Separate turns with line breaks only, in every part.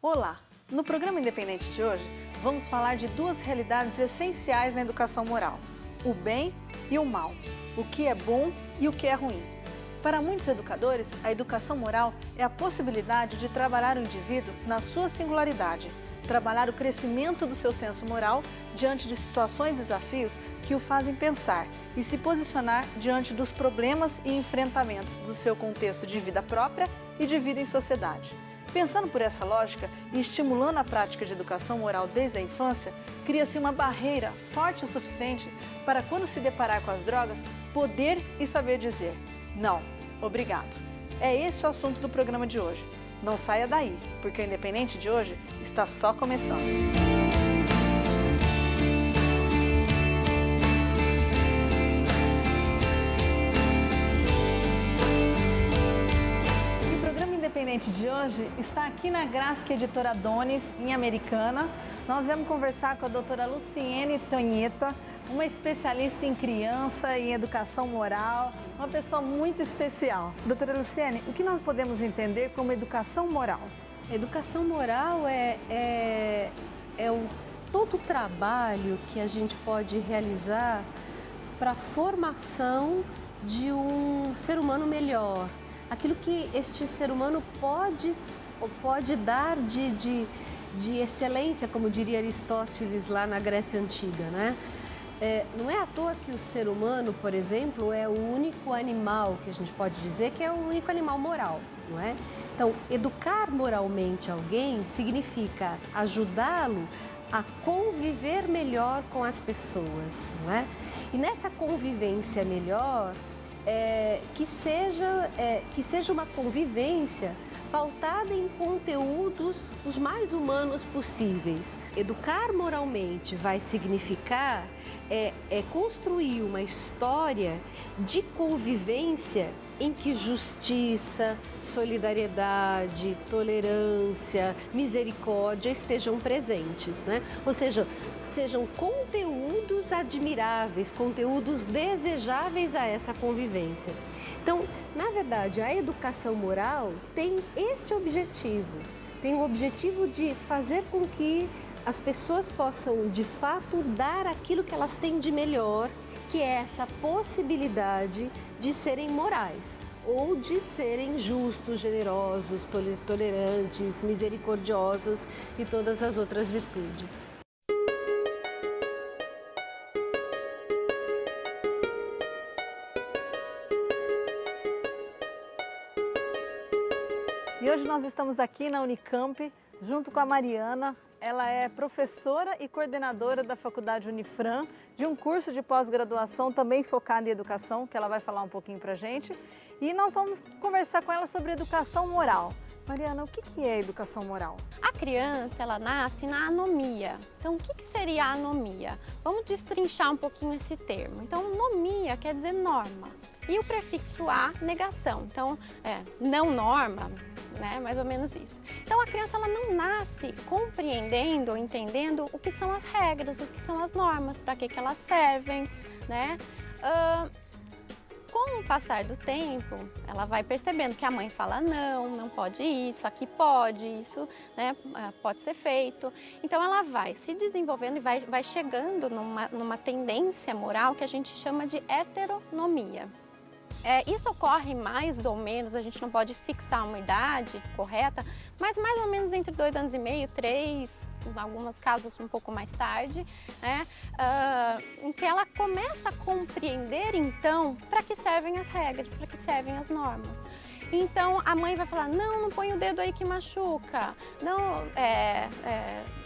Olá! No programa Independente de hoje, vamos falar de duas realidades essenciais na educação moral: o bem e o mal, o que é bom e o que é ruim. Para muitos educadores, a educação moral é a possibilidade de trabalhar o indivíduo na sua singularidade, trabalhar o crescimento do seu senso moral diante de situações e desafios que o fazem pensar e se posicionar diante dos problemas e enfrentamentos do seu contexto de vida própria e de vida em sociedade. Pensando por essa lógica e estimulando a prática de educação moral desde a infância, cria-se uma barreira forte o suficiente para, quando se deparar com as drogas, poder e saber dizer: não, obrigado. É esse o assunto do programa de hoje. Não saia daí, porque o Independente de hoje está só começando. O programa Independente de hoje está aqui na Gráfica Editora Donis, em Americana. Nós vamos conversar com a doutora Luciene Tonheta, uma especialista em criança e em educação moral, uma pessoa muito especial. Doutora Luciene, o que nós podemos entender como educação moral?
Educação moral é todo o trabalho que a gente pode realizar para a formação de um ser humano melhor. Aquilo que este ser humano pode dar de excelência, como diria Aristóteles lá na Grécia Antiga, né? Não é à toa que o ser humano, por exemplo, é o único animal que a gente pode dizer que é o único animal moral, não é? Então, educar moralmente alguém significa ajudá-lo a conviver melhor com as pessoas, não é? E nessa convivência melhor, que seja uma convivência pautada em conteúdos os mais humanos possíveis. Educar moralmente vai significar construir uma história de convivência em que justiça, solidariedade, tolerância, misericórdia estejam presentes, né? Ou seja, sejam conteúdos admiráveis, conteúdos desejáveis a essa convivência. Então, na verdade, a educação moral tem esse objetivo. Tem o objetivo de fazer com que as pessoas possam, de fato, dar aquilo que elas têm de melhor, que é essa possibilidade de serem morais, ou de serem justos, generosos, tolerantes, misericordiosos e todas as outras virtudes.
E hoje nós estamos aqui na Unicamp, junto com a Mariana. Ela é professora e coordenadora da Faculdade Unifran, de um curso de pós-graduação também focado em educação, que ela vai falar um pouquinho pra gente. E nós vamos conversar com ela sobre educação moral. Mariana, o que é educação moral?
A criança, ela nasce na anomia. Então, o que seria a anomia? Vamos destrinchar um pouquinho esse termo. Então, nomia quer dizer norma. E o prefixo a, negação. Então, não norma, né? Mais ou menos isso. Então, a criança, ela não nasce compreendendo ou entendendo o que são as regras, o que são as normas, para que elas servem, né? Com o passar do tempo, ela vai percebendo que a mãe fala não pode isso, aqui pode, isso, né, pode ser feito. Então ela vai se desenvolvendo e vai chegando numa tendência moral que a gente chama de heteronomia. Isso ocorre mais ou menos, a gente não pode fixar uma idade correta, mas mais ou menos entre 2 anos e meio, 3, em alguns casos um pouco mais tarde, né, em que ela começa a compreender então para que servem as regras, para que servem as normas. Então a mãe vai falar, não põe o dedo aí que machuca, não,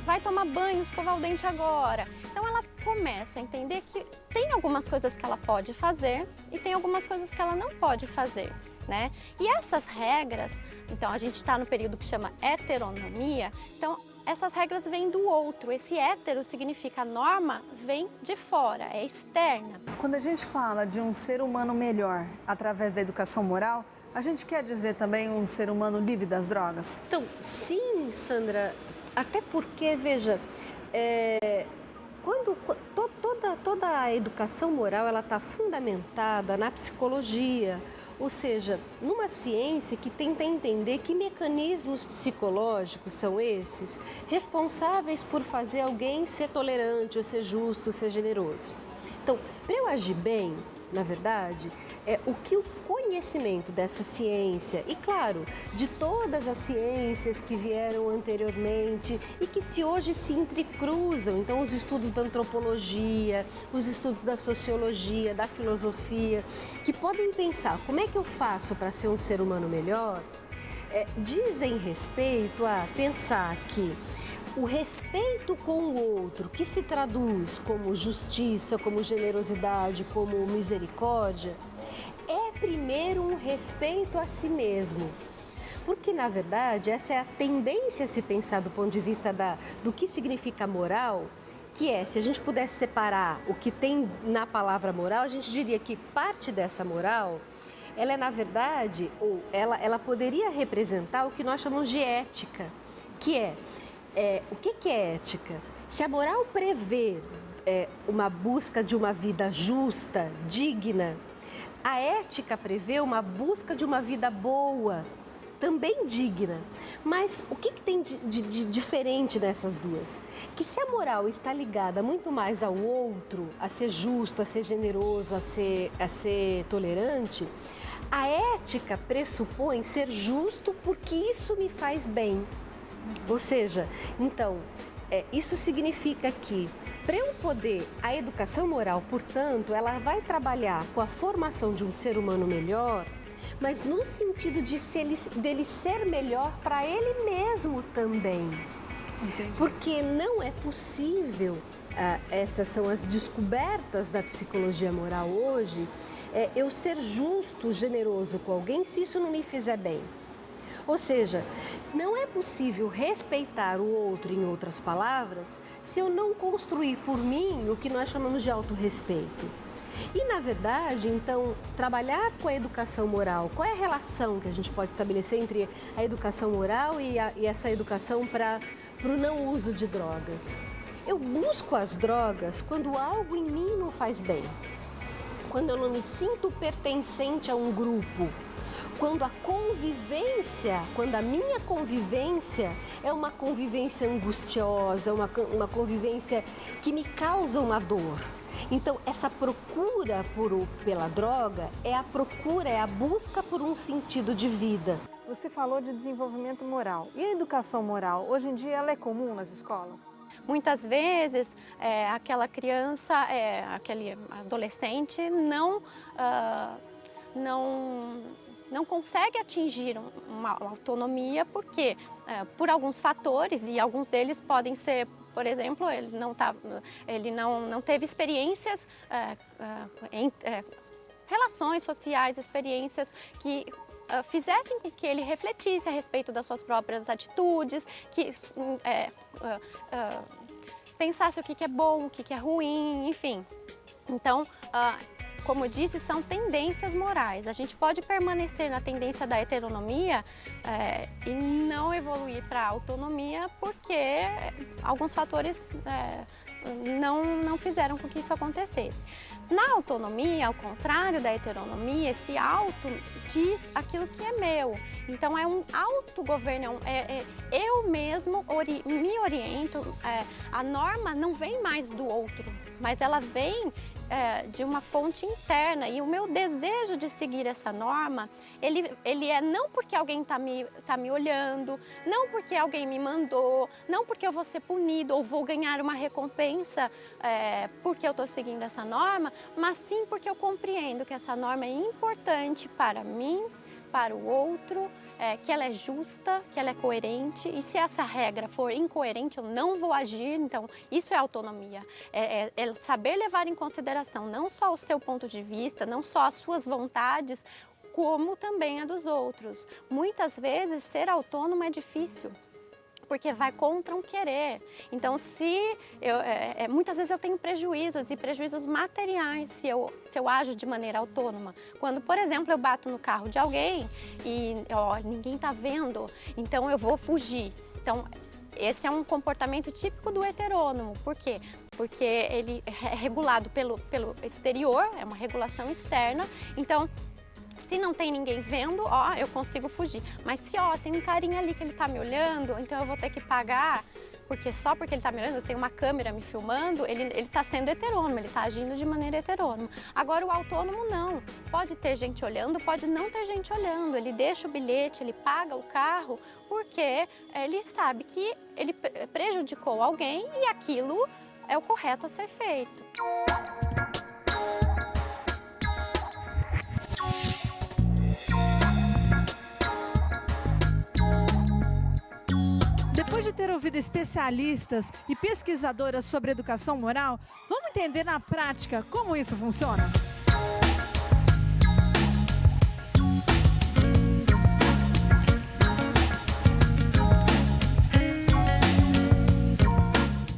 vai tomar banho, escovar o dente agora. Então ela começa a entender que tem algumas coisas que ela pode fazer e tem algumas coisas que ela não pode fazer, né? E essas regras, então a gente está no período que chama heteronomia, então essas regras vêm do outro. Esse hétero significa a norma vem de fora, é externa.
Quando a gente fala de um ser humano melhor através da educação moral, a gente quer dizer também um ser humano livre das drogas?
Então, sim, Sandra, até porque, veja, toda a educação moral ela está fundamentada na psicologia, ou seja, numa ciência que tenta entender que mecanismos psicológicos são esses responsáveis por fazer alguém ser tolerante, ou ser justo, ou ser generoso. Então, para eu agir bem, na verdade, o que o conhecimento dessa ciência, e claro, de todas as ciências que vieram anteriormente e que hoje se entrecruzam, então os estudos da antropologia, os estudos da sociologia, da filosofia, que podem pensar como é que eu faço para ser um ser humano melhor, dizem respeito a pensar que o respeito com o outro, que se traduz como justiça, como generosidade, como misericórdia, é primeiro um respeito a si mesmo. Porque, na verdade, essa é a tendência a se pensar do ponto de vista do que significa moral, que se a gente pudesse separar o que tem na palavra moral, a gente diria que parte dessa moral, ela é, na verdade, ou ela poderia representar o que nós chamamos de ética, que o que é ética? Se a moral prevê uma busca de uma vida justa, digna, a ética prevê uma busca de uma vida boa, também digna. Mas o que tem de diferente nessas duas? Que se a moral está ligada muito mais ao outro, a ser justo, a ser generoso, a ser tolerante, a ética pressupõe ser justo porque isso me faz bem. Ou seja, então, isso significa que, para eu poder, a educação moral, portanto, ela vai trabalhar com a formação de um ser humano melhor, mas no sentido dele ser melhor para ele mesmo também. Entendi. Porque não é possível, essas são as descobertas da psicologia moral hoje, eu ser justo, generoso com alguém se isso não me fizer bem. Ou seja, não é possível respeitar o outro, em outras palavras, se eu não construir por mim o que nós chamamos de autorrespeito. E, na verdade, então, trabalhar com a educação moral, qual é a relação que a gente pode estabelecer entre a educação moral e essa educação para o não uso de drogas? Eu busco as drogas quando algo em mim não faz bem, quando eu não me sinto pertencente a um grupo, quando a minha convivência é uma convivência angustiosa, uma convivência que me causa uma dor. Então, essa procura pela droga é a busca por um sentido de vida.
Você falou de desenvolvimento moral. E a educação moral, hoje em dia, ela é comum nas escolas?
Muitas vezes, aquela criança, aquele adolescente não consegue atingir uma autonomia porque, por alguns fatores, e alguns deles podem ser, por exemplo, ele não teve experiências, relações sociais, experiências que fizessem com que ele refletisse a respeito das suas próprias atitudes, que pensasse o que é bom, o que é ruim, enfim. Então, como eu disse, são tendências morais. A gente pode permanecer na tendência da heteronomia e não evoluir para a autonomia porque alguns fatores não fizeram com que isso acontecesse. Na autonomia, ao contrário da heteronomia, esse auto diz aquilo que é meu. Então é um autogoverno, eu mesmo me oriento, a norma não vem mais do outro, mas ela vem de uma fonte interna, e o meu desejo de seguir essa norma, ele é não porque alguém tá me olhando, não porque alguém me mandou, não porque eu vou ser punido ou vou ganhar uma recompensa porque eu estou seguindo essa norma, mas sim porque eu compreendo que essa norma é importante para mim, para o outro, que ela é justa, que ela é coerente, e se essa regra for incoerente, eu não vou agir. Então, isso é autonomia, é saber levar em consideração não só o seu ponto de vista, não só as suas vontades, como também a dos outros. Muitas vezes, ser autônomo é difícil, porque vai contra um querer. Então, muitas vezes eu tenho prejuízos, e prejuízos materiais, se eu ajo de maneira autônoma. Quando, por exemplo, eu bato no carro de alguém e ninguém está vendo, então eu vou fugir. Então, Esse é um comportamento típico do heterônomo. Por quê? Porque ele é regulado pelo exterior, é uma regulação externa. Então, se não tem ninguém vendo, ó, eu consigo fugir. Mas se, ó, tem um carinha ali que ele tá me olhando, então eu vou ter que pagar, porque só porque ele tá me olhando, tem uma câmera me filmando, ele tá sendo heterônomo, ele tá agindo de maneira heterônoma. Agora o autônomo não. Pode ter gente olhando, pode não ter gente olhando. Ele deixa o bilhete, ele paga o carro, porque ele sabe que ele prejudicou alguém e aquilo é o correto a ser feito.
Depois de ter ouvido especialistas e pesquisadoras sobre educação moral, vamos entender na prática como isso funciona?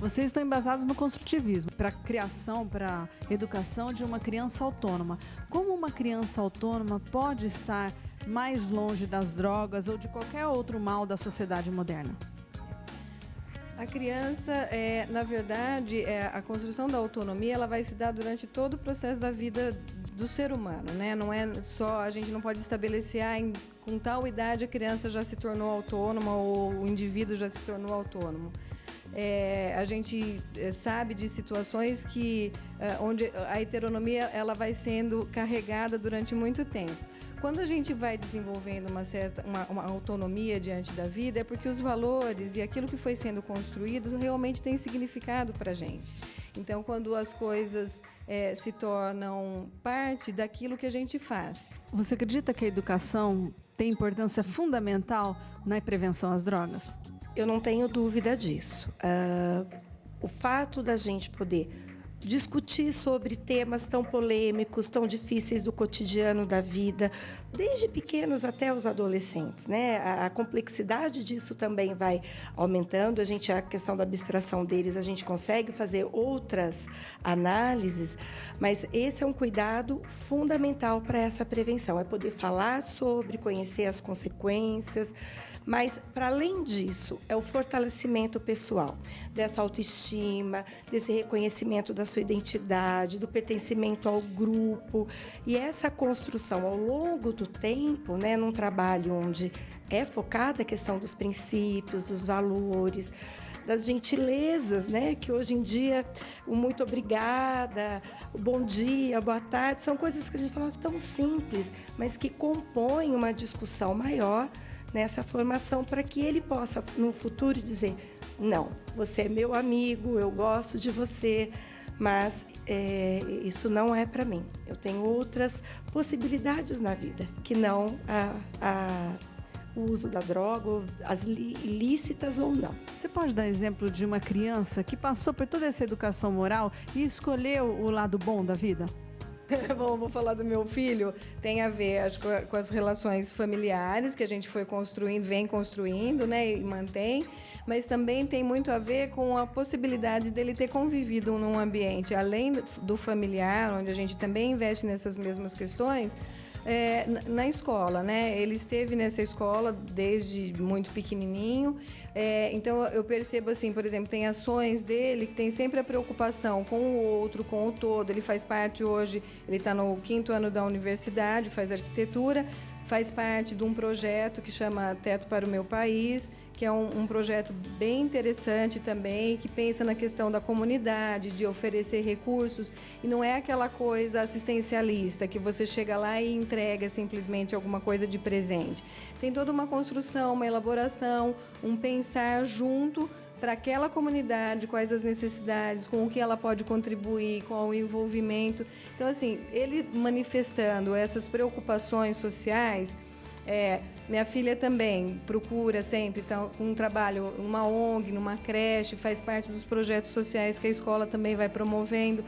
Vocês estão embasados no construtivismo, para a criação, para a educação de uma criança autônoma. Como uma criança autônoma pode estar mais longe das drogas ou de qualquer outro mal da sociedade moderna?
A criança, na verdade, a construção da autonomia ela vai se dar durante todo o processo da vida do ser humano, né? Não é só, a gente não pode estabelecer, com tal idade a criança já se tornou autônoma ou o indivíduo já se tornou autônomo. A gente sabe de situações onde a heteronomia ela vai sendo carregada durante muito tempo. Quando a gente vai desenvolvendo uma autonomia diante da vida, é porque os valores e aquilo que foi sendo construído realmente tem significado para a gente. Então, quando as coisas se tornam parte daquilo que a gente faz.
Você acredita que a educação tem importância fundamental na prevenção às drogas?
Eu não tenho dúvida disso. O fato da gente poder discutir sobre temas tão polêmicos, tão difíceis do cotidiano da vida, desde pequenos até os adolescentes, né? A complexidade disso também vai aumentando. A questão da abstração deles, a gente consegue fazer outras análises, mas esse é um cuidado fundamental para essa prevenção, é poder falar sobre, conhecer as consequências, mas, para além disso, é o fortalecimento pessoal, dessa autoestima, desse reconhecimento da sua identidade, do pertencimento ao grupo. E essa construção ao longo do tempo, né, num trabalho onde é focada a questão dos princípios, dos valores, das gentilezas, né, que hoje em dia o muito obrigada, o bom dia, boa tarde, são coisas que a gente fala tão simples, mas que compõem uma discussão maior nessa formação para que ele possa, no futuro, dizer: não, você é meu amigo, eu gosto de você, mas isso não é para mim. Eu tenho outras possibilidades na vida, que não o uso da droga, as ilícitas ou não.
Você pode dar exemplo de uma criança que passou por toda essa educação moral e escolheu o lado bom da vida?
Bom, vou falar do meu filho, tem a ver, acho, com as relações familiares que a gente foi construindo, vem construindo, né, e mantém, mas também tem muito a ver com a possibilidade dele ter convivido num ambiente, além do familiar, onde a gente também investe nessas mesmas questões, na escola, né? Ele esteve nessa escola desde muito pequenininho, então eu percebo assim, por exemplo, tem ações dele que tem sempre a preocupação com o outro, com o todo. Ele faz parte hoje, ele está no 5º ano da universidade, faz arquitetura, faz parte de um projeto que chama Teto para o Meu País, que é um projeto bem interessante também, que pensa na questão da comunidade, de oferecer recursos, e não é aquela coisa assistencialista, que você chega lá e entrega simplesmente alguma coisa de presente. Tem toda uma construção, uma elaboração, um pensar junto para aquela comunidade, quais as necessidades, com o que ela pode contribuir, com o envolvimento. Então, assim, ele manifestando essas preocupações sociais, minha filha também procura sempre, então, um trabalho, uma ONG, numa creche, faz parte dos projetos sociais que a escola também vai promovendo.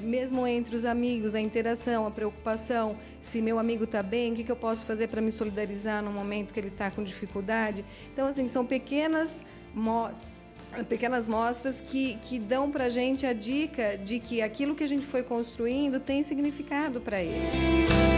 Mesmo entre os amigos, a interação, a preocupação, se meu amigo está bem, o que eu posso fazer para me solidarizar no momento que ele está com dificuldade. Então, assim, são pequenas mostras que dão para a gente a dica de que aquilo que a gente foi construindo tem significado para eles.